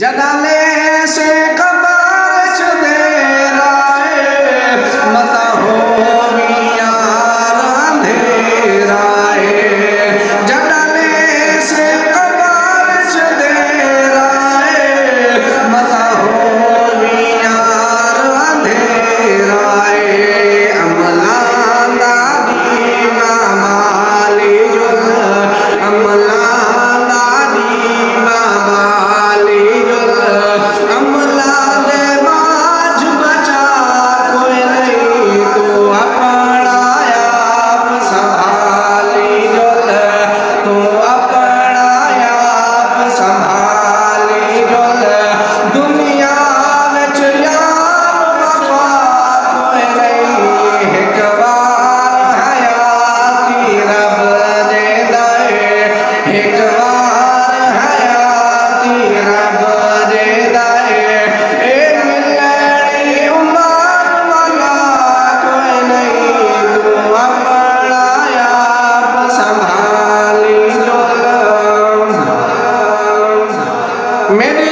जगाले से कबाश दे राए मत हो यार अंधेराए जगाले से कबाश दे राए मत हो यार अंधेराए अमला दादी मामाली जुल अमला मेरे